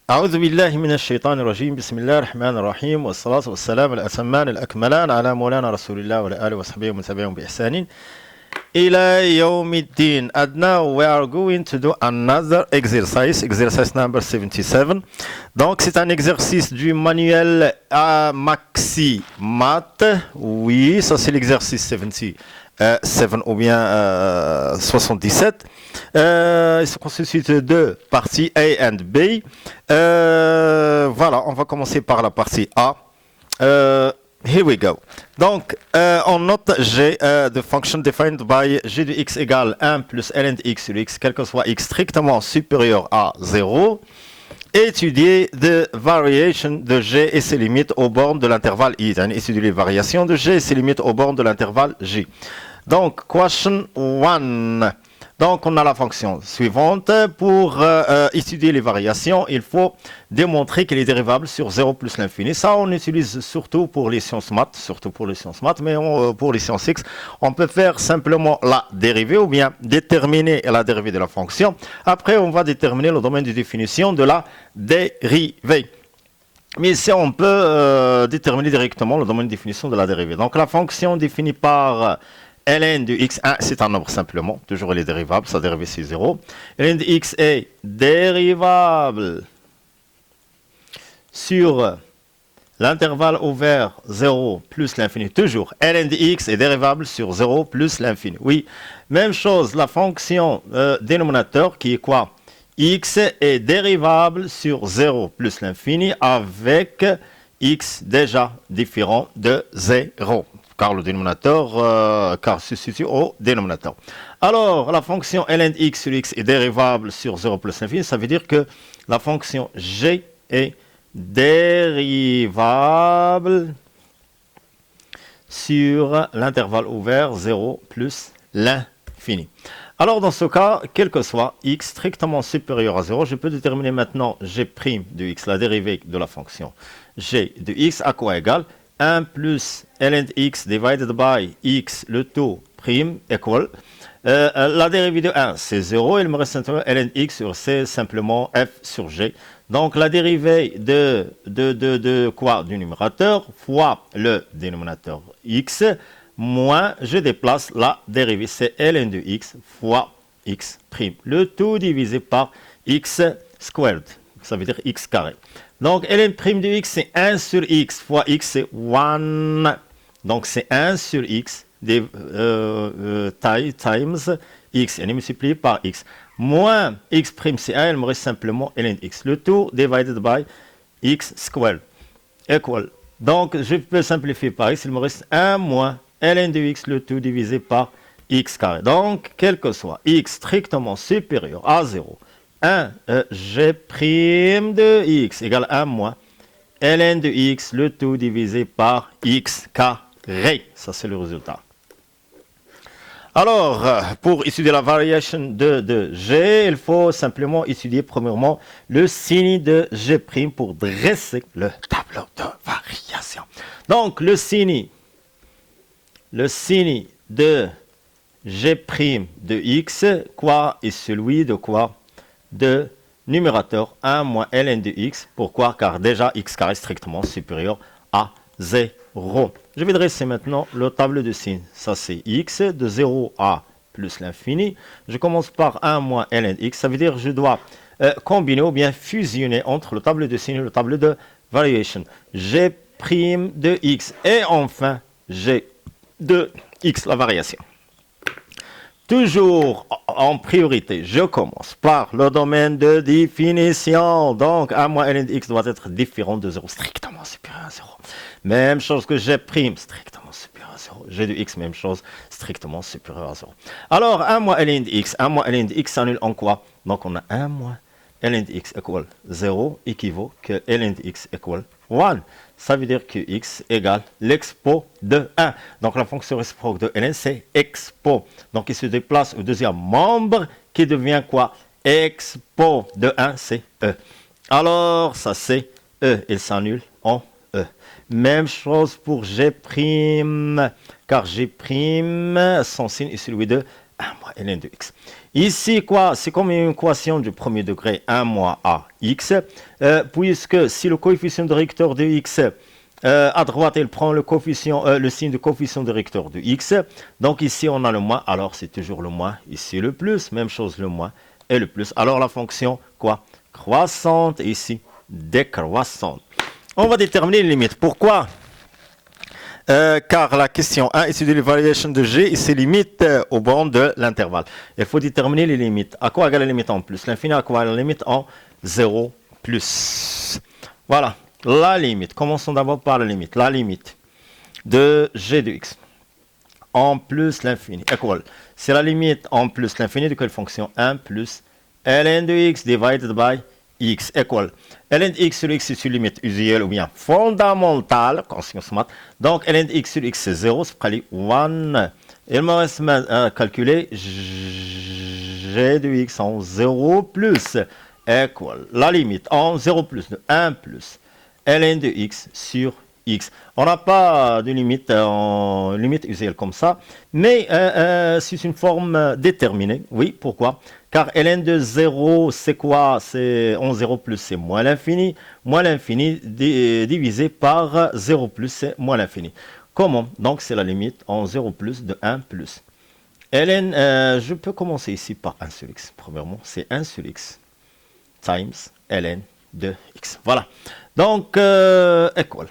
أعوذ بالله من الشيطان الرجيم بسم الله الرحمن الرحيم والصلاة والسلام الأتمان الأكملان على مولانا رسول الله وعلى آله وصحبه ومن تبعهم بإحسان إلى يوم الدين. And now we are going to do another exercise number 77. Donc c'est un exercice du manuel à Maxi Math. Oui, ça c'est l'exercice 77 ou bien 77. Il se constitue de deux parties A et B. Voilà, on va commencer par la partie A. Here we go. Donc, on note G, the function defined by G de x égale 1 plus ln de x sur x, quel que soit x strictement supérieur à 0. Étudier the variation de G et ses limites aux bornes de l'intervalle I. Étudier les variations de G et ses limites aux bornes de l'intervalle J. Donc, question 1. Donc, on a la fonction suivante. Pour étudier les variations, il faut démontrer qu'elle est dérivable sur 0 plus l'infini. Ça, on utilise surtout pour les sciences maths, mais pour les sciences X, on peut faire simplement la dérivée ou bien déterminer la dérivée de la fonction. Après, on va déterminer le domaine de définition de la dérivée. Mais ici, on peut déterminer directement le domaine de définition de la dérivée. Donc, la fonction définie par ln de x1, c'est un nombre simplement, toujours elle est dérivable, sa dérivée c'est 0. Ln de x est dérivable sur l'intervalle ouvert 0 plus l'infini, toujours. Ln de x est dérivable sur 0 plus l'infini. Oui, même chose, la fonction dénominateur qui est quoi? X est dérivable sur 0 plus l'infini avec x déjà différent de 0. Car le dénominateur se situe au dénominateur. Alors, la fonction ln de x sur x est dérivable sur 0 plus l'infini. Ça veut dire que la fonction g est dérivable sur l'intervalle ouvert 0 plus l'infini. Alors, dans ce cas, quel que soit x strictement supérieur à 0, je peux déterminer maintenant g' de x, la dérivée de la fonction g de x, à quoi égale 1 plus ln de x divided by x, le tout prime, equal. La dérivée de 1, c'est 0. Il me reste simplement ln de x sur c, simplement f sur g. Donc, la dérivée de quoi? Du numérateur fois le dénominateur x, moins, je déplace la dérivée. C'est ln de x fois x prime. Le tout divisé par x squared. Ça veut dire x carré. Donc, ln' de x, c'est 1 sur x fois x, c'est 1. Donc, c'est 1 sur x times x. Elle est multipliée par x. Moins x', c'est 1. Il me reste simplement ln de x. Le tout divided by x squared. Equal. Donc, je peux simplifier par x. Il me reste 1 moins ln de x, le tout divisé par x carré. Donc, quel que soit x strictement supérieur à 0, 1 g' de x égale 1 moins ln de x, le tout divisé par x carré. Ça, c'est le résultat. Alors, pour étudier la variation de g, il faut simplement étudier premièrement le signe de g' pour dresser le tableau de variation. Donc, le signe de g' de x, quoi, est celui de quoi? De numérateur 1 moins ln de x. Pourquoi? Car déjà x carré est strictement supérieur à 0. Je vais dresser maintenant le tableau de signes. Ça c'est x de 0 à plus l'infini. Je commence par 1 moins ln de x. Ça veut dire que je dois combiner ou bien fusionner entre le tableau de signes et le tableau de variation. G' de x et enfin g de x, la variation. Toujours en priorité, je commence par le domaine de définition. Donc, 1 moins ln de x doit être différent de 0, strictement supérieur à 0. Même chose que g', strictement supérieur à 0. G de x, même chose, strictement supérieur à 0. Alors, 1 moins ln de x, 1 moins ln de x s'annule en quoi? Donc, on a 1 moins ln de x égale 0, équivaut que ln de x égale 1. Ça veut dire que x égale l'expo de 1. Donc la fonction réciproque de ln, c'est expo. Donc il se déplace au deuxième membre qui devient quoi? Expo de 1, c'est e. Alors ça c'est e, il s'annule en e. Même chose pour g', car g', son signe est celui de 1 moins ln de x. Ici, quoi? C'est comme une équation du premier degré, 1 moins ax, puisque si le coefficient directeur de x à droite, il prend le signe de coefficient directeur de x. Donc ici, on a le moins, alors c'est toujours le moins. Ici, le plus, même chose, le moins et le plus. Alors la fonction, quoi? Croissante, ici, décroissante. On va déterminer les limites. Pourquoi? Car la question 1 ici de l'évaluation de g, il se limite au bornes de l'intervalle. Il faut déterminer les limites. À quoi égale la limite en plus? L'infini à quoi égale la limite en 0 plus. Voilà. La limite, commençons d'abord par la limite. La limite de g de x en plus l'infini, équal. C'est la limite en plus l'infini de quelle fonction? 1 plus ln de x divided by x, équal. ln de x sur x, c'est une limite usuelle ou bien fondamentale, conscience math. Donc ln de x sur x, c'est 0, c'est près 1. Il me reste à calculer g de x en 0 plus, équal. La limite en 0 plus de 1 plus ln de x sur x. On n'a pas de limite en limite usuelle comme ça, mais c'est une forme déterminée. Oui, pourquoi? Car ln de 0, c'est quoi? C'est en 0 plus, c'est moins l'infini. Moins l'infini divisé par 0 plus, c'est moins l'infini. Comment? Donc, c'est la limite en 0 plus de 1 plus. ln, je peux commencer ici par 1 sur x. Premièrement, c'est 1 sur x times ln de x. Voilà. Donc, équal.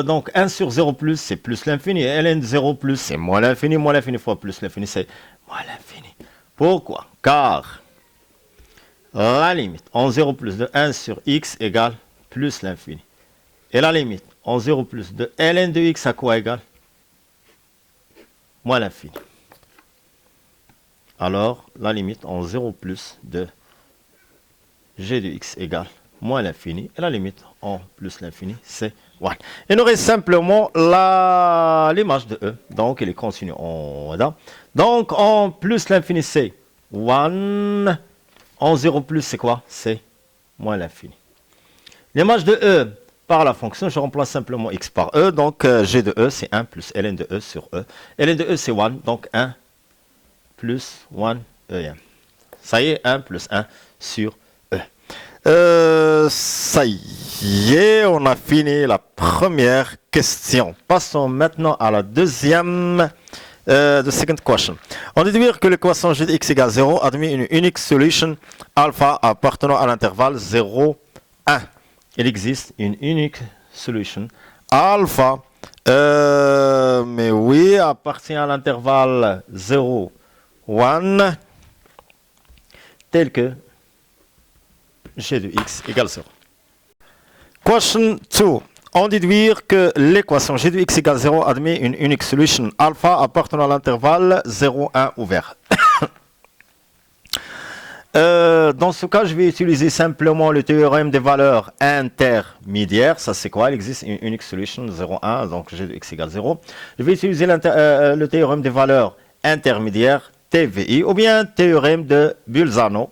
Donc, 1 sur 0 plus, c'est plus l'infini. ln de 0 plus, c'est moins l'infini. Moins l'infini fois plus l'infini, c'est moins l'infini. Pourquoi? Car la limite en 0 plus de 1 sur x égale plus l'infini. Et la limite en 0 plus de ln de x à quoi égale? Moins l'infini. Alors, la limite en 0 plus de g de x égale moins l'infini. Et la limite en plus l'infini, c'est 1. Il nous reste simplement l'image de e. Donc, il est continu en dedans. Donc, en plus l'infini, c'est 1. En 0 plus, c'est quoi? C'est moins l'infini. L'image de e par la fonction, je remplace simplement x par e. Donc, g de e, c'est 1 plus ln de e sur e. ln de e, c'est 1. Donc, 1 plus 1 e. Ça y est, 1 plus 1 sur ça y est, on a fini la première question. Passons maintenant à la deuxième. The second question. On déduire que l'équation g de x égale 0 admet une unique solution alpha appartenant à l'intervalle 0, 1. Il existe une unique solution alpha, mais oui, appartient à l'intervalle 0, 1, tel que g de x égale 0. Question 2. On déduire que l'équation g de x égale 0 admet une unique solution alpha appartenant à l'intervalle 0, 1 ouvert. Dans ce cas, je vais utiliser simplement le théorème des valeurs intermédiaires. Ça, c'est quoi? Il existe une unique solution 0, 1, donc g de x égale 0. Je vais utiliser le théorème des valeurs intermédiaires, TVI, ou bien théorème de Bolzano.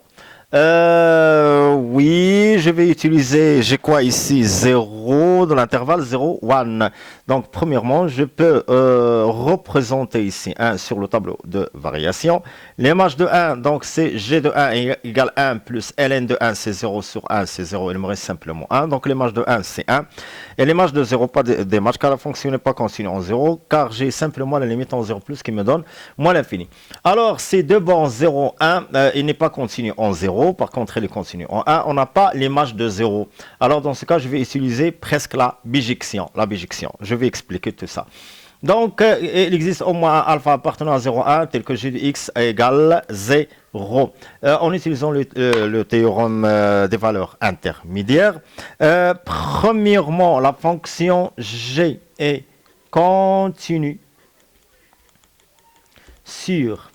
Oui, je vais utiliser, j'ai quoi ici? 0 dans l'intervalle 0, 1. Donc, premièrement, je peux représenter ici 1 sur le tableau de variation. L'image de 1, donc c'est g de 1 égale 1 plus ln de 1, c'est 0 sur 1, c'est 0. Il me reste simplement 1. Donc, l'image de 1, c'est 1. Et l'image de 0, pas d'image, car la fonction n'est pas continue en 0, car j'ai simplement la limite en 0 plus qui me donne moins l'infini. Alors, ces deux bornes 0, 1, il n'est pas continu en 0. Par contre, il est continu en 1. On n'a pas l'image de 0. Alors, dans ce cas, je vais utiliser presque la bijection. Je vais expliquer tout ça. Donc, il existe au moins un alpha appartenant à 0, 1, tel que g de x égale 0. En utilisant le théorème des valeurs intermédiaires, premièrement, la fonction g est continue sur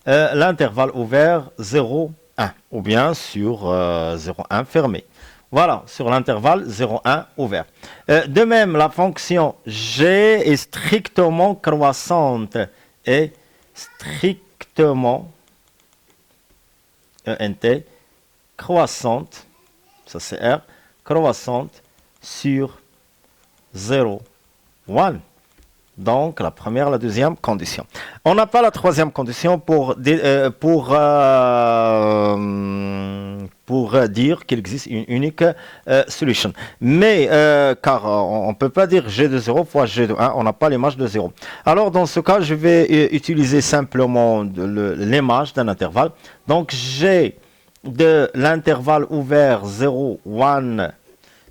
l'intervalle ouvert 0, 1, ou bien sur 0, 1 fermé. Voilà, sur l'intervalle 0, 1 ouvert. De même, la fonction g est strictement croissante. Est strictement ENT, croissante, ça c'est R, croissante sur 0, 1. Donc, la première, la deuxième condition. On n'a pas la troisième condition pour dire qu'il existe une unique solution. Mais, car on ne peut pas dire G de 0 fois G de 1, on n'a pas l'image de 0. Alors, dans ce cas, je vais utiliser simplement l'image d'un intervalle. Donc, G de l'intervalle ouvert 0, 1,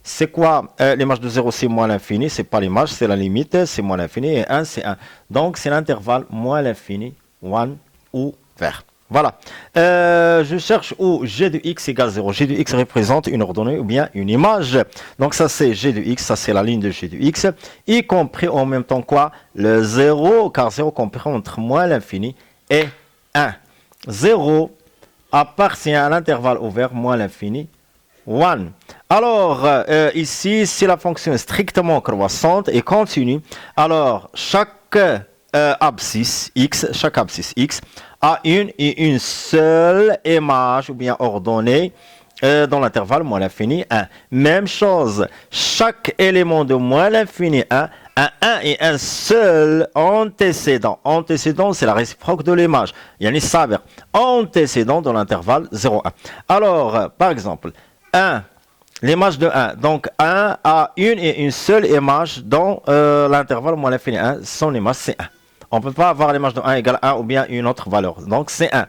c'est quoi l'image de 0, c'est moins l'infini, c'est pas l'image, c'est la limite, c'est moins l'infini, et 1, c'est 1. Donc, c'est l'intervalle moins l'infini, 1 ouvert. Voilà. Je cherche où g de x égale 0. G de x représente une ordonnée ou bien une image. Donc, ça, c'est g de x, ça, c'est la ligne de g de x, y compris en même temps quoi? Le 0, car 0 comprend entre moins l'infini et 1. 0 appartient à l'intervalle ouvert moins l'infini, 1. Alors, ici, si la fonction est strictement croissante et continue, alors chaque abscisse x a une et une seule image ou bien ordonnée dans l'intervalle moins l'infini 1. Même chose, chaque élément de moins l'infini 1 a un et un seul antécédent. Antécédent, c'est la réciproque de l'image. Yani saber. Antécédent dans l'intervalle 0, 1. Alors, par exemple, 1, l'image de 1. Donc, 1 a une et une seule image dans l'intervalle moins l'infini 1. Son image, c'est 1. On ne peut pas avoir l'image de 1 égale 1 ou bien une autre valeur. Donc, c'est 1.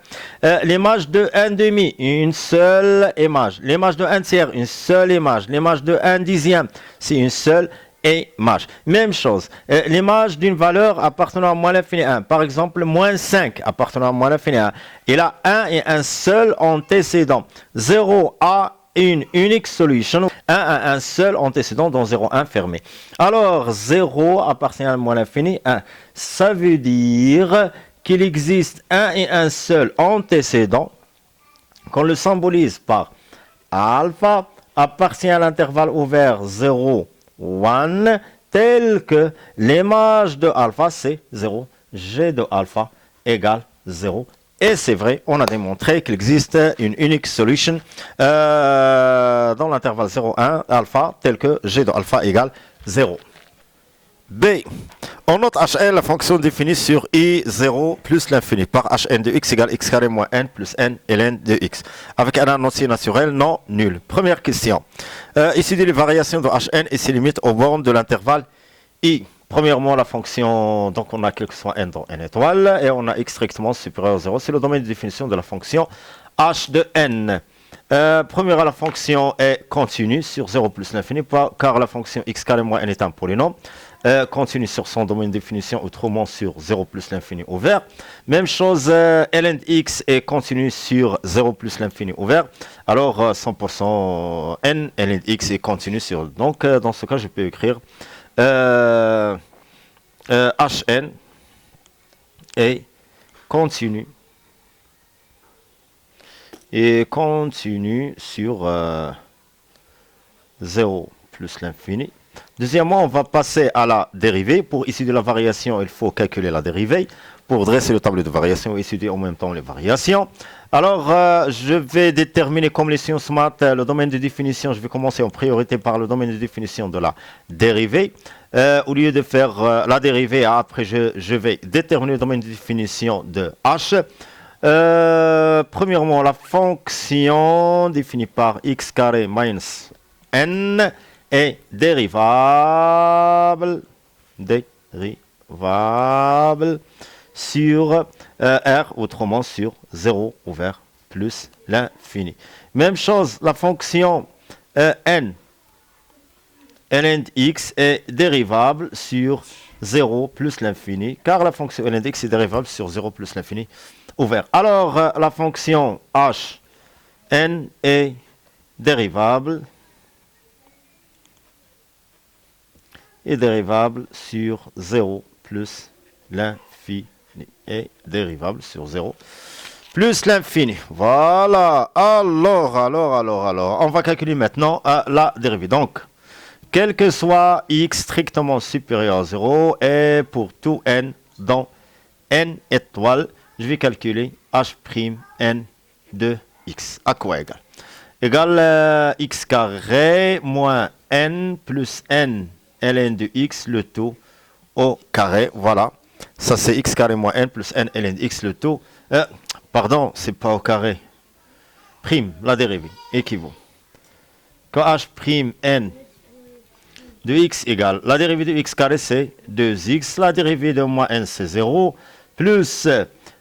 L'image de 1 demi, une seule image. L'image de 1 tiers, une seule image. L'image de 1 dixième, c'est une seule image. Même chose. L'image d'une valeur appartenant à moins l'infini 1. Par exemple, moins 5 appartenant à moins l'infini 1. Il a un et un seul antécédent. 0 a une unique solution, 1 a un seul antécédent dans 0, 1 fermé. Alors, 0 appartient à moins l'infini 1. Ça veut dire qu'il existe un et un seul antécédent qu'on le symbolise par alpha appartient à l'intervalle ouvert 0, 1, tel que l'image de alpha c'est 0, g de alpha égale 0. Et c'est vrai, on a démontré qu'il existe une unique solution dans l'intervalle 0, 1 alpha tel que g de alpha égale 0. B. On note Hn, la fonction définie sur I0 plus l'infini par Hn de x égale x carré moins n plus n ln de x. Avec un annoncé naturel non nul. Première question. Ici, les variations de Hn et ses limites aux bornes de l'intervalle I. Premièrement, la fonction, donc on a quel que soit n dans n étoile, et on a x strictement supérieur à 0. C'est le domaine de définition de la fonction h de n. Premièrement, la fonction est continue sur 0 plus l'infini, car la fonction x carré moins n est un polynôme. Continue sur son domaine de définition, autrement sur 0 plus l'infini ouvert. Même chose, ln de x est continue sur 0 plus l'infini ouvert. Alors, 100% n, ln de x est continue sur... Donc, dans ce cas, je peux écrire Hn est continue sur 0 plus l'infini. Deuxièmement, on va passer à la dérivée. Pour étudier la variation, il faut calculer la dérivée. Pour dresser le tableau de variation et étudier en même temps les variations. Alors, je vais déterminer comme les sciences maths le domaine de définition. Je vais commencer en priorité par le domaine de définition de la dérivée. Au lieu de faire la dérivée, après je vais déterminer le domaine de définition de h. Premièrement, la fonction définie par x carré minus n est dérivable sur R, autrement sur 0 ouvert plus l'infini. Même chose, la fonction n, ln de x est dérivable sur 0 plus l'infini, car la fonction ln de x est dérivable sur 0 plus l'infini ouvert. Alors, la fonction h, n est dérivable sur 0 plus l'infini. Est dérivable sur 0 plus l'infini. Voilà. Alors, on va calculer maintenant la dérivée. Donc, quel que soit x strictement supérieur à 0 et pour tout n dans n étoile, je vais calculer h' de x. À quoi égal? Égal x carré moins n plus n ln de x, le tout au carré, voilà. Ça, c'est x carré moins n plus n ln de x, le taux. Pardon, c'est pas au carré. Prime, la dérivée, équivaut. Quand h prime n de x égale, la dérivée de x carré, c'est 2x. La dérivée de moins n, c'est 0. Plus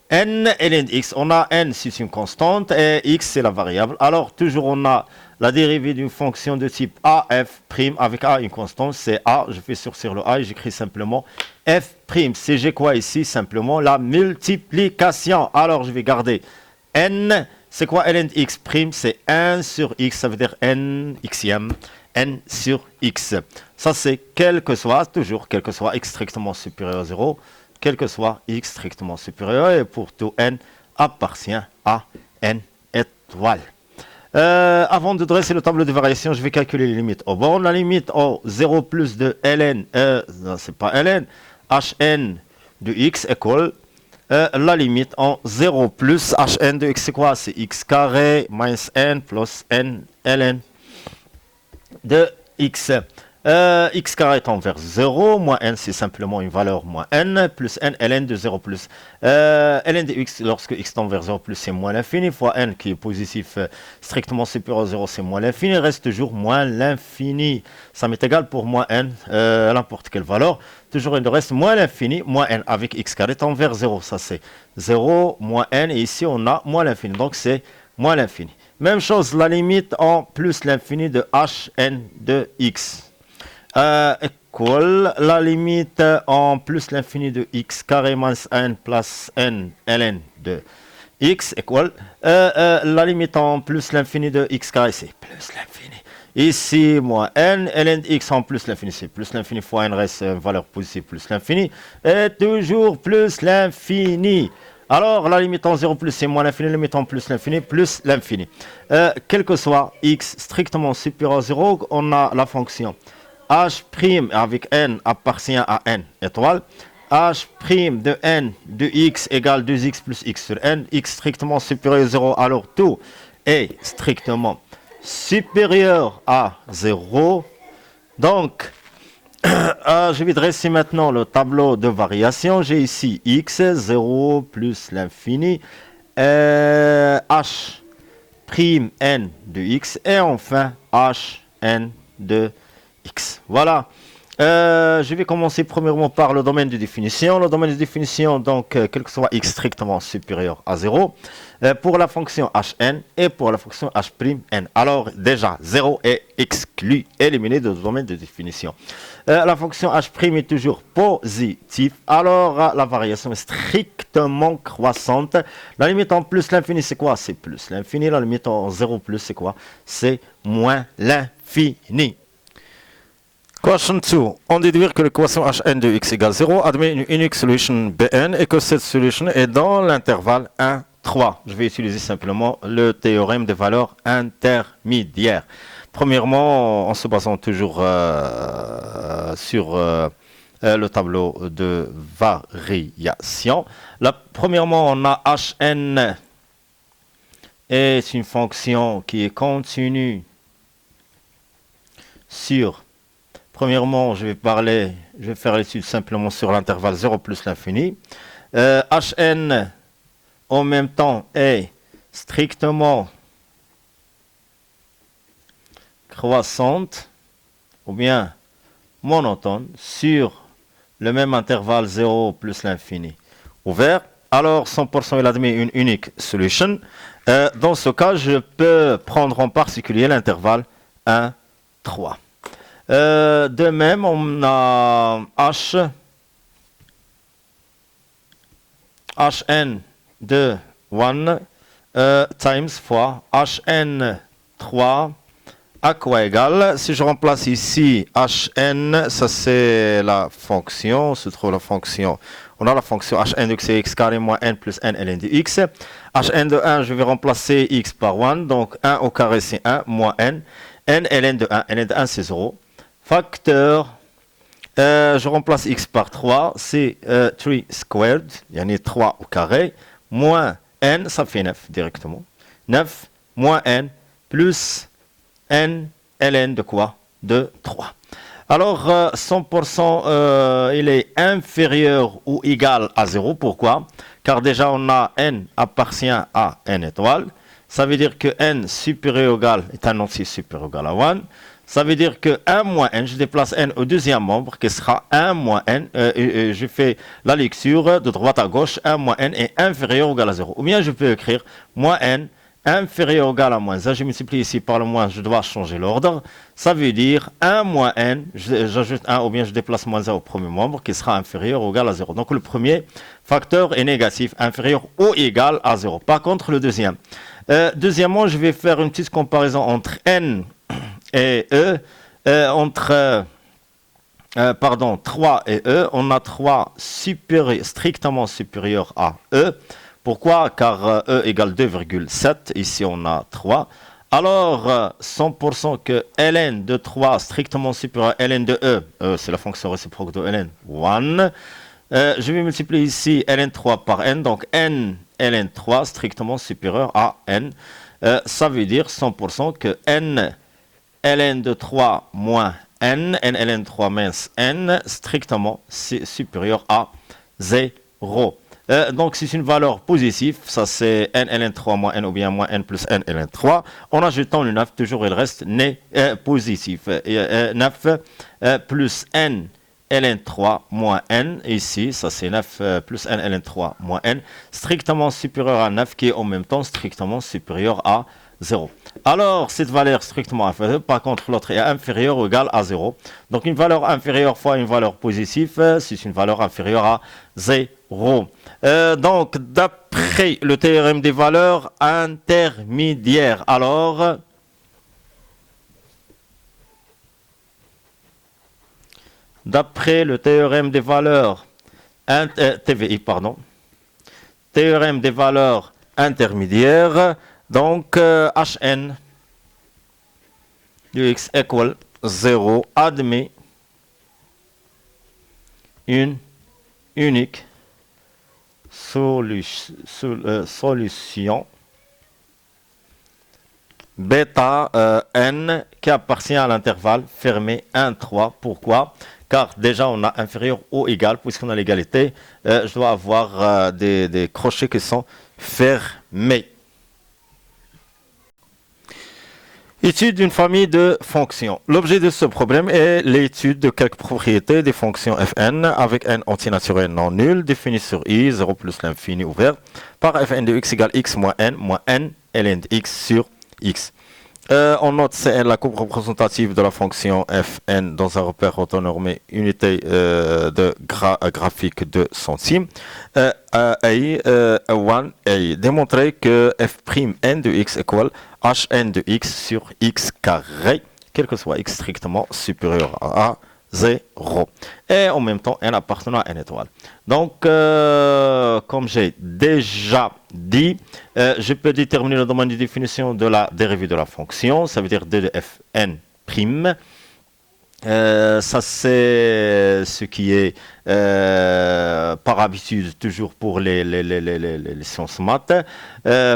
n ln de x. On a n, c'est une constante, et x, c'est la variable. Alors, toujours, on a la dérivée d'une fonction de type a, f prime, avec a, une constante, c'est a. Je fais sur le a et j'écris simplement f prime. C'est j'ai quoi ici? Simplement la multiplication. Alors, je vais garder n. C'est quoi ln de x prime? C'est 1 sur x, ça veut dire n xième, n sur x. Ça, c'est quel que soit, toujours, quel que soit x strictement supérieur à 0, quel que soit x strictement supérieur, et pour tout n appartient à n étoile. Avant de dresser le tableau de variation, je vais calculer les limites aux bornes. La limite au 0 plus de ln, non, c'est pas ln, hn de x égale la limite en 0 plus hn de x, c'est quoi? C'est x carré minus n plus n ln de x. X carré tend vers 0, moins n c'est simplement une valeur moins n, plus n ln de 0 plus. Ln de x, lorsque x tend vers 0 plus, c'est moins l'infini, fois n qui est positif strictement supérieur à 0, c'est moins l'infini, reste toujours moins l'infini. Ça m'est égal pour moins n, n'importe quelle valeur. Toujours il reste moins l'infini, moins n avec x carré tend vers 0. Ça c'est 0, moins n, et ici on a moins l'infini, donc c'est moins l'infini. Même chose, la limite en plus l'infini de hn de x. Équal la limite en plus l'infini de x carré minus n plus n ln de x équal la limite en plus l'infini de x carré, c'est plus l'infini. Ici, moins n, ln de x en plus l'infini, c'est plus l'infini fois n reste une valeur positive plus l'infini, et toujours plus l'infini. Alors, la limite en 0 plus, c'est moins l'infini, la limite en plus l'infini, plus l'infini. Quel que soit x strictement supérieur à 0, on a la fonction h' avec n appartient à n étoile. H' de n de x égale 2x plus x sur n. X strictement supérieur à 0, alors tout est strictement supérieur à 0. Donc, je vais dresser maintenant le tableau de variation. J'ai ici x, 0 plus l'infini, h' n de x, et enfin h n de x. Voilà. Je vais commencer premièrement par le domaine de définition. Le domaine de définition, donc, quel que soit x strictement supérieur à 0, pour la fonction hn et pour la fonction h'n. Alors, déjà, 0 est exclu, éliminé du domaine de définition. La fonction h' est toujours positive. Alors, la variation est strictement croissante. La limite en plus l'infini, c'est quoi? C'est plus l'infini. La limite en 0 plus, c'est quoi? C'est moins l'infini. Question 2. On déduit que l'équation hn de x égale 0 admet une unique solution Bn et que cette solution est dans l'intervalle 1, 3. Je vais utiliser simplement le théorème des valeurs intermédiaires. Premièrement, en se basant toujours sur le tableau de variation. Premièrement, on a hn est une fonction qui est continue sur... Premièrement, je vais faire l'étude simplement sur l'intervalle 0 plus l'infini. Hn, en même temps, est strictement croissante, ou bien monotone, sur le même intervalle 0 plus l'infini ouvert. Alors, 100% il admet une unique solution. Dans ce cas, je peux prendre en particulier l'intervalle 1, 3. De même, on a hn de 1 times fois hn 3 à quoi égal? Si je remplace ici hn, ça c'est la fonction, se trouve la fonction. On a la fonction hn de x, x carré moins n plus n ln de x. Hn de 1, je vais remplacer x par 1, donc 1 au carré c'est 1 moins n. n ln de 1, ln de 1 c'est 0. Facteur, je remplace x par 3, c'est 3 squared, il y en a 3 au carré, moins n, ça fait 9 directement. 9 moins n plus n ln de quoi? De 3. Alors, 100%, il est inférieur ou égal à 0. Pourquoi? Car déjà, on a n appartient à n étoile. Ça veut dire que n supérieur ou égal est un entier supérieur ou égal à 1. Ça veut dire que 1 moins n, je déplace n au deuxième membre, qui sera 1 moins n. Je fais la lecture de droite à gauche. 1 moins n est inférieur ou égal à 0. Ou bien je peux écrire moins n inférieur ou égal à moins 1. Je multiplie ici par le moins, je dois changer l'ordre. Ça veut dire 1 moins n, j'ajoute 1 ou bien je déplace moins 1 au premier membre qui sera inférieur ou égal à 0. Donc le premier facteur est négatif, inférieur ou égal à 0. Par contre, le deuxième. Deuxièmement, je vais faire une petite comparaison entre n et e. Entre 3 et e, on a 3 strictement supérieur à e. Pourquoi? Car e égale 2,7. Ici, on a 3. Alors, 100% que ln de 3 strictement supérieur à ln de e, c'est la fonction réciproque de ln, 1. Je vais multiplier ici ln3 par n. Donc, n ln3 strictement supérieur à n. Ça veut dire 100% que n ln de 3 moins n ln3 mince n, strictement supérieur à 0. Donc, c'est une valeur positive. Ça, c'est n ln3 moins n ou bien moins n plus n ln3. En ajoutant le 9, toujours, il reste positif. 9 plus n ln3 moins n. Ici, ça, c'est 9 plus n ln3 moins n. Strictement supérieur à 9, qui est en même temps strictement supérieur à 0. Alors, cette valeur strictement inférieure, par contre, l'autre est inférieur ou égal à 0. Donc, une valeur inférieure fois une valeur positive, c'est une valeur inférieure à 0. Donc, d'après le théorème des valeurs intermédiaires, alors, d'après le théorème des valeurs, TVI, pardon, théorème des valeurs intermédiaires, donc, Hn de x égale 0 admet une unique solution bêta n qui appartient à l'intervalle fermé 1, 3. Pourquoi? Car déjà on a inférieur ou égal, puisqu'on a l'égalité, je dois avoir des crochets qui sont fermés. Étude d'une famille de fonctions. L'objet de ce problème est l'étude de quelques propriétés des fonctions fn avec n antinaturel non nul défini sur i, 0 plus l'infini ouvert, par fn de x égale x moins n ln de x sur x. On note Cn la courbe représentative de la fonction fn dans un repère autonormé unité de graphique de centimes. A, démontrer que f'n de x égale hn de x sur x carré, quel que soit x strictement supérieur à 0. Et en même temps, n appartenant à n étoile. Donc, comme j'ai déjà dit, je peux déterminer le domaine de définition de la dérivée de la fonction. Ça veut dire d de fn prime. Ça, c'est ce qui est par habitude toujours pour les sciences maths.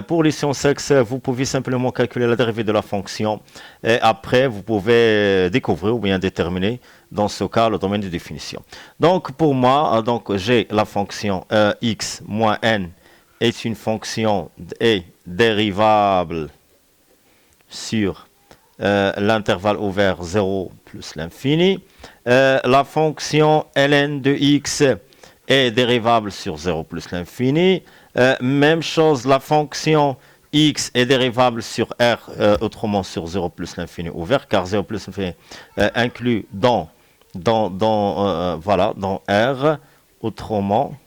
Pour les sciences X, vous pouvez simplement calculer la dérivée de la fonction et après, vous pouvez découvrir ou bien déterminer, dans ce cas, le domaine de définition. Donc, pour moi, j'ai la fonction x moins n est une fonction et dérivable sur l'intervalle ouvert 0 plus l'infini. La fonction ln de x est dérivable sur 0 plus l'infini. Même chose, la fonction x est dérivable sur r, autrement sur 0 plus l'infini ouvert, car 0 plus l'infini inclus dans R, autrement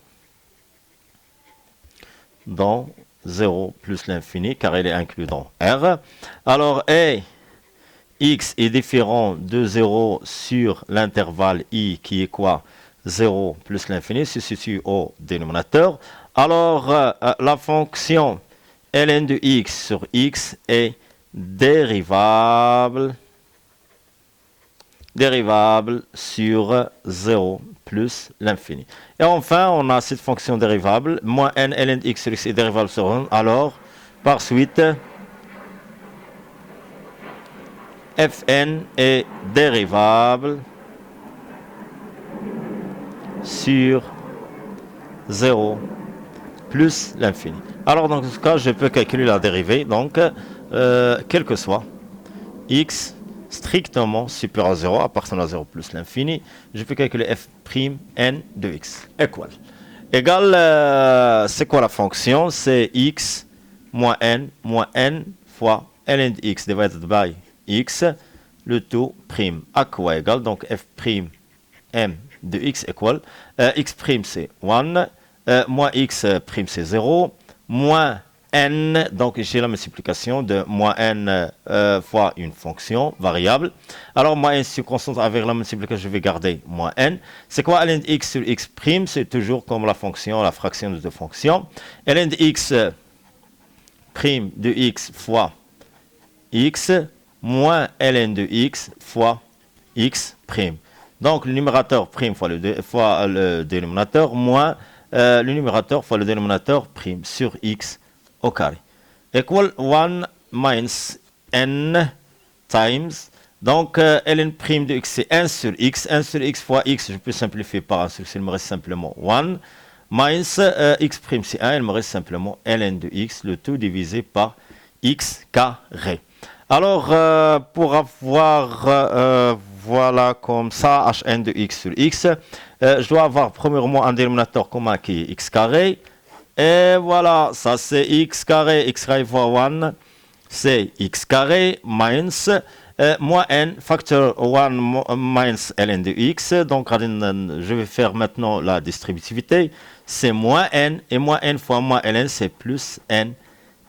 dans 0 plus l'infini, car il est inclus dans R. Alors, x est différent de 0 sur l'intervalle i, qui est quoi? 0 plus l'infini, se situe au dénominateur. Alors, la fonction ln de x sur x est dérivable sur 0 plus l'infini. Et enfin, on a cette fonction dérivable, moins n ln de x sur x est dérivable sur 1. Alors, par suite, fn est dérivable sur 0 plus l'infini. Alors dans ce cas, je peux calculer la dérivée, donc quel que soit x strictement supérieur à 0, appartenant à 0 plus l'infini, je peux calculer f'n de x égale, c'est quoi la fonction? C'est x moins n fois ln de x divided by x, le tout prime à quoi égale? Donc f'm de x égale, x prime c'est 1, moins x prime c'est 0, moins n, donc j'ai la multiplication de moins n fois une fonction variable. Alors moins n sur constante, avec la multiplication je vais garder moins n. C'est quoi ln de x sur x prime? C'est toujours comme la fonction, la fraction de deux fonctions. ln de x prime de x fois x moins ln de x fois x prime. Donc le numérateur prime fois le dénominateur moins le numérateur fois le dénominateur prime sur x au carré. Equal 1 minus n times. Donc ln prime de x c'est 1 sur x. 1 sur x fois x, je peux simplifier par 1 sur x, il me reste simplement 1. Minus x prime c'est 1, il me reste simplement ln de x, le tout divisé par x carré. Alors pour avoir voilà comme ça hn de x sur x, je dois avoir premièrement un dénominateur commun qui est x carré. Et voilà, ça c'est x carré fois 1, c'est x carré minus moins n facteur 1 minus ln de x. Donc je vais faire maintenant la distributivité. C'est moins n, et moins n fois moins ln, c'est plus n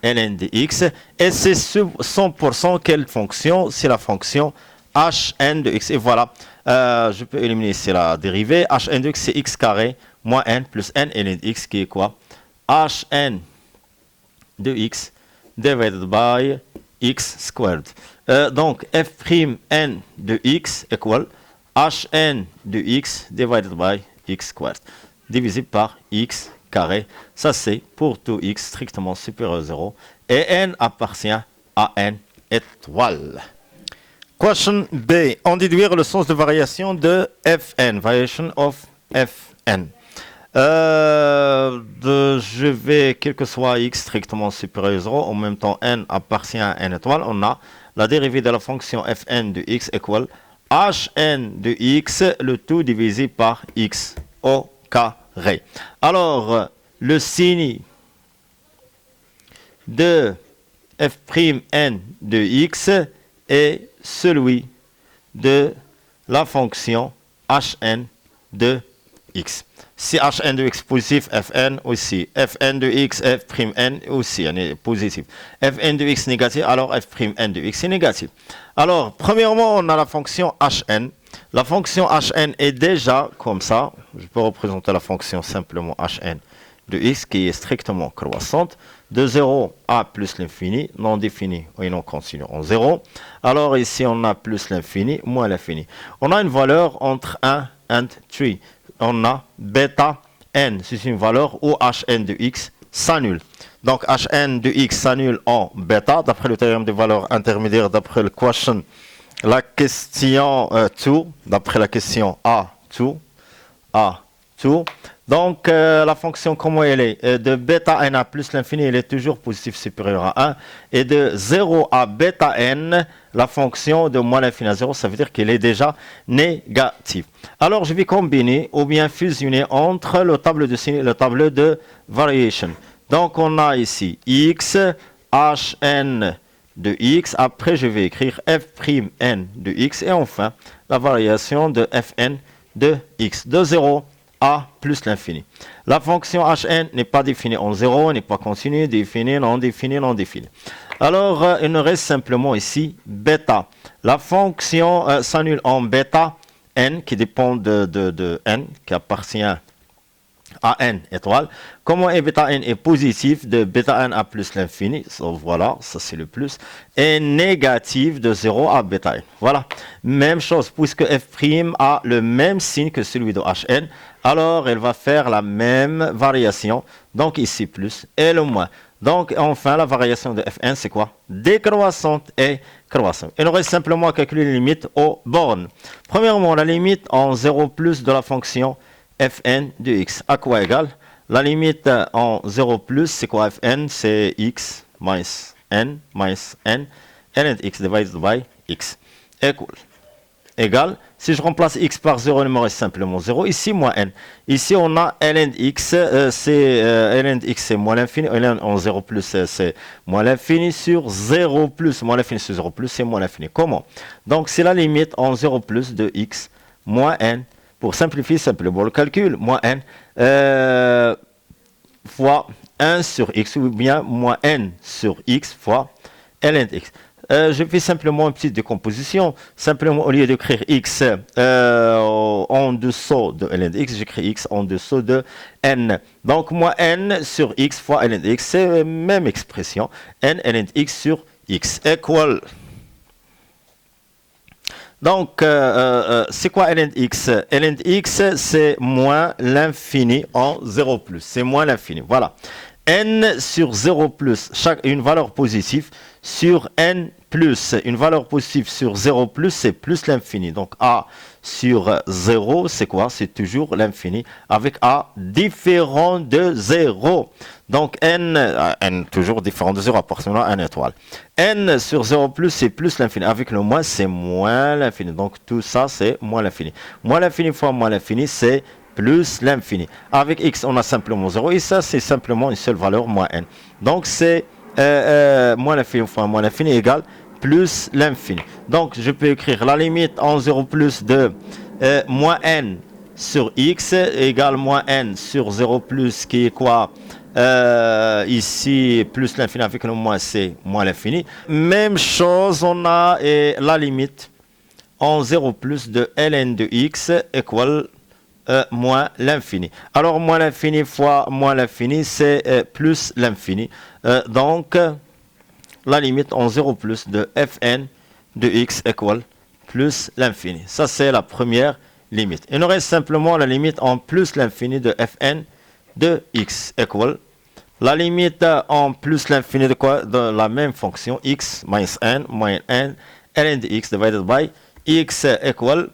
ln de x. Et c'est 100% quelle fonction? C'est la fonction hn de x. Et voilà, je peux éliminer ici la dérivée. Hn de x c'est x carré moins n plus n ln de x qui est quoi? Hn de x divided by x squared. Donc f'n de x equal hn de x divided by x squared divisé par x carré. Ça c'est pour tout x strictement supérieur à 0 et n appartient à n étoile. Question B. En déduire le sens de variation de fn, variation of fn. Je vais, quel que soit x strictement supérieur à 0, en même temps n appartient à n étoile, on a la dérivée de la fonction fn de x égale hn de x, le tout divisé par x au carré. Alors, le signe de f'n de x est celui de la fonction hn de x. Si hn de x positif, fn aussi. Fn de x, f'n aussi est positif. Fn de x négatif, alors f'n de x est négatif. Alors, premièrement, on a la fonction hn. La fonction hn est déjà comme ça. Je peux représenter la fonction simplement hn de x qui est strictement croissante. De 0 à plus l'infini, non défini et non continu en 0. Alors ici, on a plus l'infini, moins l'infini. On a une valeur entre 1 et 3. On a bêta n, c'est une valeur où hn de x s'annule. Donc hn de x s'annule en bêta, d'après le théorème des valeurs intermédiaires, d'après le question, la question 2, d'après la question A2. Donc la fonction, comment elle est? De bêta n à plus l'infini, elle est toujours positive supérieure à 1. Et de 0 à bêta n, la fonction de moins l'infini à 0, ça veut dire qu'elle est déjà négative. Alors je vais combiner ou bien fusionner entre le tableau de signe et le tableau de variation. Donc on a ici x, hn de x. Après je vais écrire f'n de x. Et enfin la variation de fn de x. De 0 à plus l'infini. La fonction hn n'est pas définie en 0, n'est pas continue, définie, non définie, non définie. Alors, il nous reste simplement ici bêta. La fonction s'annule en bêta n qui dépend de n, qui appartient à n étoile. Comment est bêta n est positif de bêta n à plus l'infini, voilà, ça c'est le plus, et négatif de 0 à bêta n. Voilà, même chose, puisque f' a le même signe que celui de hn, alors elle va faire la même variation, donc ici plus et le moins. Donc enfin la variation de fn c'est quoi? Décroissante et croissante. Il nous reste simplement à calculer les limites aux bornes. Premièrement, la limite en 0 plus de la fonction fn de x. À quoi égal? La limite en 0 plus, c'est quoi fn? C'est x minus n, ln de x divided by x. Égal, si je remplace x par 0, il me reste simplement 0. Ici, moins n. Ici, on a ln de x, ln de x, c'est moins l'infini. Ln en 0 plus, c'est moins l'infini sur 0 plus. Moins l'infini sur 0 plus, c'est moins l'infini. Comment? Donc, c'est la limite en 0 plus de x moins n. Pour simplifier simplement le calcul, moins n fois 1 sur x, ou bien moins n sur x fois ln de x. Je fais simplement une petite décomposition. Simplement, au lieu d'écrire x en dessous de ln de x, j'écris x en dessous de n. Donc, moins n sur x fois ln de x, c'est la même expression. N ln de x sur x équal. Donc, c'est quoi ln de x? Ln de x, c'est moins l'infini en 0 plus. C'est moins l'infini. Voilà. N sur 0 plus, une valeur positive sur n plus. Une valeur positive sur 0 plus, c'est plus l'infini. Donc, a sur 0, c'est quoi? C'est toujours l'infini avec a différent de 0. Donc, n toujours différent de 0 appartenant à 1 étoile. N sur 0 plus, c'est plus l'infini. Avec le moins, c'est moins l'infini. Donc, tout ça, c'est moins l'infini. Moins l'infini fois moins l'infini, c'est plus l'infini. Avec x, on a simplement 0. Et ça, c'est simplement une seule valeur, moins n. Donc, c'est moins l'infini fois moins l'infini égale plus l'infini. Donc, je peux écrire la limite en 0 plus de moins n sur x égale moins n sur 0 plus qui est quoi? Ici, plus l'infini avec le moins, c'est moins l'infini. Même chose, on a la limite en 0 plus de ln de x égale moins l'infini. Alors, moins l'infini fois moins l'infini, c'est plus l'infini. Donc, la limite en 0 plus de fn de x égale plus l'infini. Ça, c'est la première limite. Il nous reste simplement la limite en plus l'infini de fn de x égale la limite en plus l'infini de quoi? De la même fonction x minus n moins n ln de x divided by x égale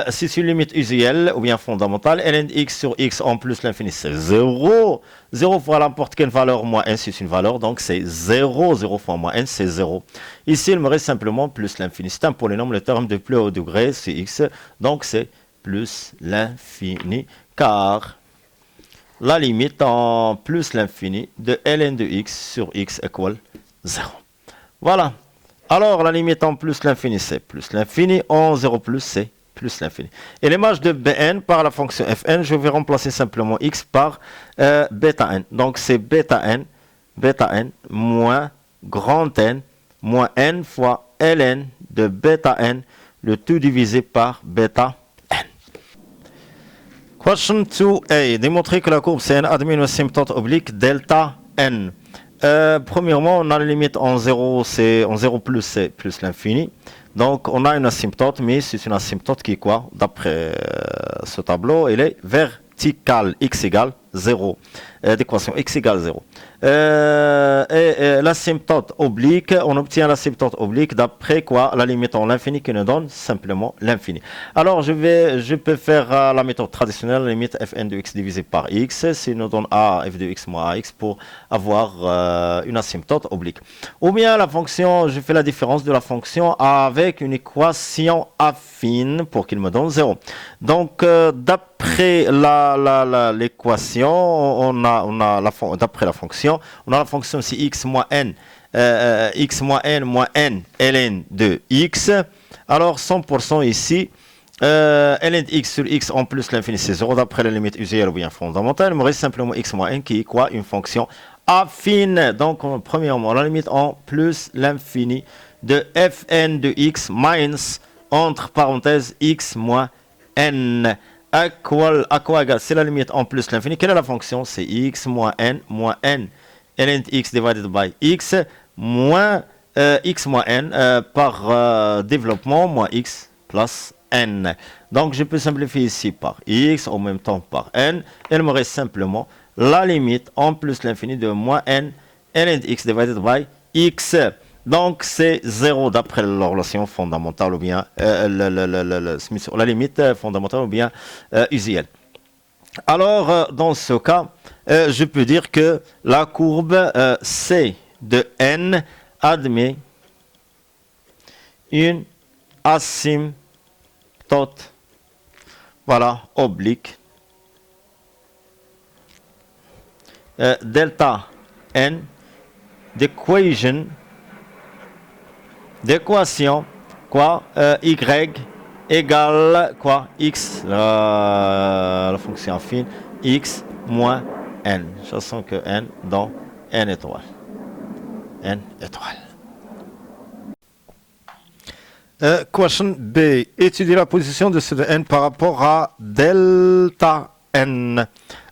si c'est une limite usuelle ou bien fondamentale, ln de x sur x en plus l'infini, c'est 0. 0 fois n'importe quelle valeur moins n, c'est une valeur, donc c'est 0. 0 fois moins n, c'est 0. Ici, il me reste simplement plus l'infini. C'est un polynôme, le terme de plus haut degré, c'est x, donc c'est plus l'infini, car la limite en plus l'infini de ln de x sur x égale 0. Voilà. Alors, la limite en plus l'infini, c'est plus l'infini. En 0 plus, c'est plus l'infini. Et l'image de Bn par la fonction Fn, je vais remplacer simplement x par bêta n. Donc, c'est bêta n moins grand n moins n fois ln de bêta n, le tout divisé par bêta n. Question 2a. Démontrer que la courbe Cn admet une asymptote oblique delta n. Premièrement, on a la limite en 0, c'est en 0 plus, c'est plus l'infini. Donc, on a une asymptote, mais c'est une asymptote qui est quoi? D'après ce tableau, elle est verticale, x égale 0. D'équation x égale 0. L'asymptote oblique, on obtient l'asymptote oblique d'après quoi? La limite en l'infini qui nous donne simplement l'infini. Alors, je peux faire la méthode traditionnelle, la limite fn de x divisé par x, c'est nous donne a f de x moins ax pour avoir une asymptote oblique. Ou bien la fonction, je fais la différence de la fonction avec une équation affine pour qu'il me donne 0. Donc, d'après l'équation, on a d'après la fonction, on a la fonction si x moins n moins n ln de x. Alors 100% ici, ln de x sur x en plus l'infini c'est 0 d'après la limite usuelle ou bien fondamentale. Il me reste simplement x moins n qui est quoi? Une fonction affine. Donc premièrement, la limite en plus l'infini de fn de x minus entre parenthèses x moins n. À quoi égale? C'est la limite en plus l'infini. Quelle est la fonction? C'est x moins n ln de x divided by x moins x moins n par développement moins x plus n. Donc je peux simplifier ici par x en même temps par n. Il me reste simplement la limite en plus l'infini de moins n ln de x divided by x. Donc, c'est 0 d'après la relation fondamentale ou bien la limite fondamentale ou bien usuelle. Alors, dans ce cas, je peux dire que la courbe C de n admet une asymptote, voilà, oblique, delta n d'équation, quoi, y égale quoi, x, la fonction affine, x moins n. Je sens que n dans n étoile. N étoile. Question B. Étudier la position de C de n par rapport à delta n.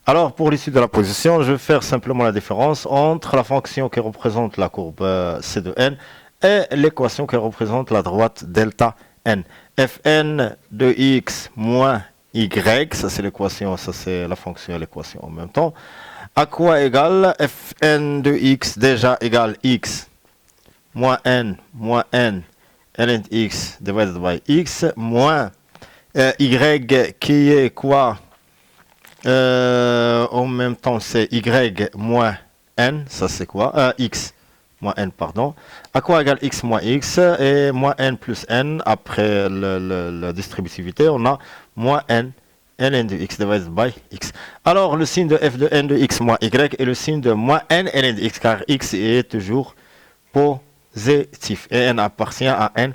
Alors, pour l'issue de la position, je vais faire simplement la différence entre la fonction qui représente la courbe C de n et l'équation qui représente la droite delta n. Fn de x moins y, ça c'est l'équation, ça c'est la fonction et l'équation en même temps. À quoi égale Fn de x déjà égale x moins n ln x divided by x moins y qui est quoi en même temps c'est y moins n, ça c'est quoi x moins n, pardon. À quoi égale x moins x et moins n plus n. Après la distributivité, on a moins n ln de x divided by x. Alors, le signe de f de n de x moins y est le signe de moins n ln de x, car x est toujours positif et n appartient à n